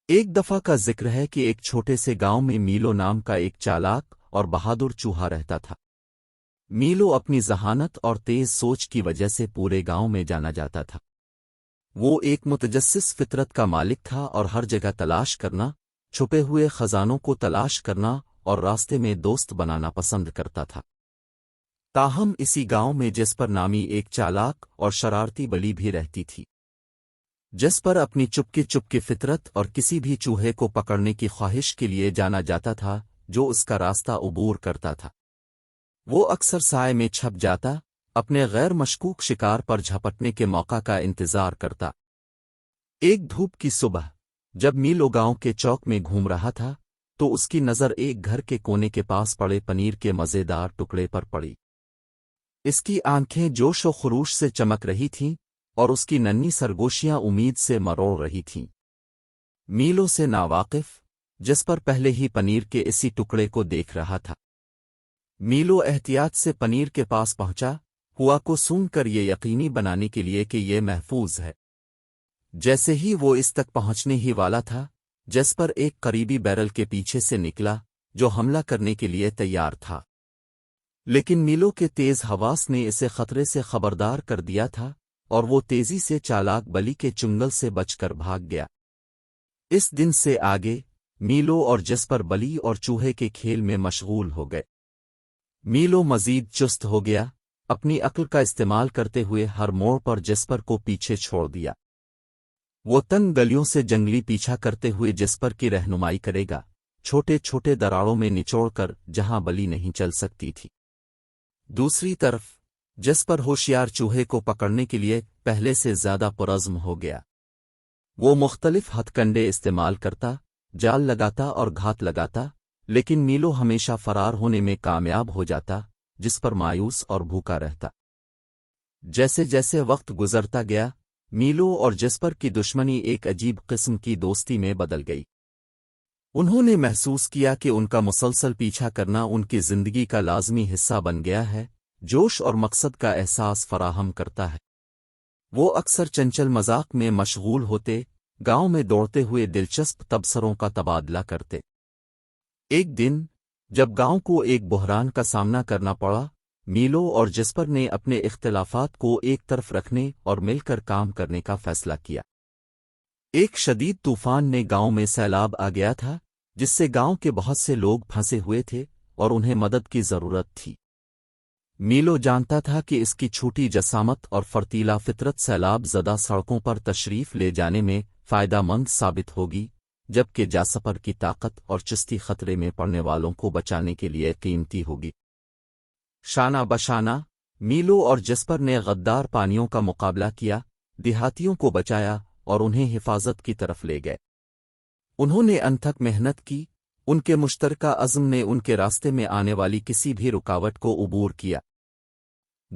ایک دفعہ کا ذکر ہے کہ ایک چھوٹے سے گاؤں میں میلو نام کا ایک چالاک اور بہادر چوہا رہتا تھا۔ میلو اپنی ذہانت اور تیز سوچ کی وجہ سے پورے گاؤں میں جانا جاتا تھا۔ وہ ایک متجسس فطرت کا مالک تھا اور ہر جگہ تلاش کرنا، چھپے ہوئے خزانوں کو تلاش کرنا اور راستے میں دوست بنانا پسند کرتا تھا۔ تاہم اسی گاؤں میں جسپر نامی ایک چالاک اور شرارتی بلی بھی رہتی تھی۔ جسپر اپنی چپکی فطرت اور کسی بھی چوہے کو پکڑنے کی خواہش کے لیے جانا جاتا تھا جو اس کا راستہ عبور کرتا تھا۔ وہ اکثر سائے میں چھپ جاتا، اپنے غیر مشکوک شکار پر جھپٹنے کے موقع کا انتظار کرتا۔ ایک دھوپ کی صبح جب میلو گاؤں کے چوک میں گھوم رہا تھا تو اس کی نظر ایک گھر کے کونے کے پاس پڑے پنیر کے مزیدار ٹکڑے پر پڑی۔ اس کی آنکھیں جوش و خروش سے چمک رہی تھیں اور اس کی ننھی سرگوشیاں امید سے مروڑ رہی تھیں۔ میلو سے ناواقف جسپر پہلے ہی پنیر کے اسی ٹکڑے کو دیکھ رہا تھا۔ میلو احتیاط سے پنیر کے پاس پہنچا، ہوا کو سونگھ کر یہ یقینی بنانے کے لیے کہ یہ محفوظ ہے۔ جیسے ہی وہ اس تک پہنچنے ہی والا تھا، جسپر ایک قریبی بیرل کے پیچھے سے نکلا جو حملہ کرنے کے لیے تیار تھا۔ لیکن میلو کے تیز حواس نے اسے خطرے سے خبردار کر دیا تھا اور وہ تیزی سے چالاک بلی کے چنگل سے بچ کر بھاگ گیا۔ اس دن سے آگے میلو اور جسپر بلی اور چوہے کے کھیل میں مشغول ہو گئے۔ میلو مزید چست ہو گیا، اپنی عقل کا استعمال کرتے ہوئے ہر موڑ پر جسپر کو پیچھے چھوڑ دیا۔ وہ تنگ گلیوں سے جنگلی پیچھا کرتے ہوئے جسپر کی رہنمائی کرے گا، چھوٹے چھوٹے دراڑوں میں نچوڑ کر جہاں بلی نہیں چل سکتی تھی۔ دوسری طرف جسپر ہوشیار چوہے کو پکڑنے کے لیے پہلے سے زیادہ پرعزم ہو گیا۔ وہ مختلف ہتھ کنڈے استعمال کرتا، جال لگاتا اور گھات لگاتا، لیکن میلو ہمیشہ فرار ہونے میں کامیاب ہو جاتا، جس پر مایوس اور بھوکا رہتا۔ جیسے جیسے وقت گزرتا گیا، میلو اور جسپر کی دشمنی ایک عجیب قسم کی دوستی میں بدل گئی۔ انہوں نے محسوس کیا کہ ان کا مسلسل پیچھا کرنا ان کی زندگی کا لازمی حصہ بن گیا ہے، جوش اور مقصد کا احساس فراہم کرتا ہے۔ وہ اکثر چنچل مذاق میں مشغول ہوتے، گاؤں میں دوڑتے ہوئے دلچسپ تبصروں کا تبادلہ کرتے۔ ایک دن جب گاؤں کو ایک بحران کا سامنا کرنا پڑا، میلو اور جسپر نے اپنے اختلافات کو ایک طرف رکھنے اور مل کر کام کرنے کا فیصلہ کیا۔ ایک شدید طوفان نے گاؤں میں سیلاب آ گیا تھا، جس سے گاؤں کے بہت سے لوگ پھنسے ہوئے تھے اور انہیں مدد کی ضرورت تھی۔ میلو جانتا تھا کہ اس کی چھوٹی جسامت اور فرتیلا فطرت سیلاب زدہ سڑکوں پر تشریف لے جانے میں فائدہ مند ثابت ہوگی، جبکہ جاسپر کی طاقت اور چستی خطرے میں پڑنے والوں کو بچانے کے لیے قیمتی ہوگی۔ شانہ بشانہ میلو اور جسپر نے غدار پانیوں کا مقابلہ کیا، دیہاتیوں کو بچایا اور انہیں حفاظت کی طرف لے گئے۔ انہوں نے انتھک محنت کی، ان کے مشترکہ عزم نے ان کے راستے میں آنے والی کسی بھی رکاوٹ کو عبور کیا۔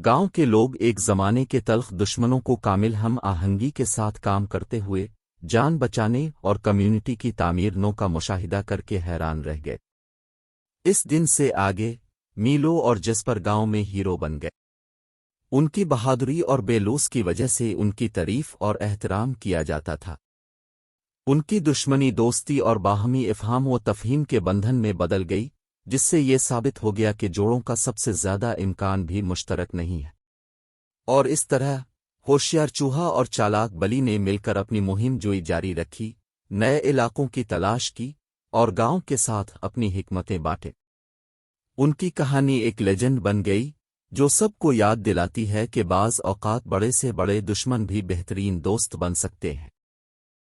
گاؤں کے لوگ ایک زمانے کے تلخ دشمنوں کو کامل ہم آہنگی کے ساتھ کام کرتے ہوئے جان بچانے اور کمیونٹی کی تعمیر نو کا مشاہدہ کر کے حیران رہ گئے۔ اس دن سے آگے میلو اور جسپر گاؤں میں ہیرو بن گئے۔ ان کی بہادری اور بے لوث کی وجہ سے ان کی تعریف اور احترام کیا جاتا تھا۔ ان کی دشمنی دوستی اور باہمی افہام و تفہیم کے بندھن میں بدل گئی، جس سے یہ ثابت ہو گیا کہ جوڑوں کا سب سے زیادہ امکان بھی مشترک نہیں ہے۔ اور اس طرح ہوشیار چوہا اور چالاک بلی نے مل کر اپنی مہم جوئی جاری رکھی، نئے علاقوں کی تلاش کی اور گاؤں کے ساتھ اپنی حکمتیں بانٹے۔ ان کی کہانی ایک لیجنڈ بن گئی جو سب کو یاد دلاتی ہے کہ بعض اوقات بڑے سے بڑے دشمن بھی بہترین دوست بن سکتے ہیں۔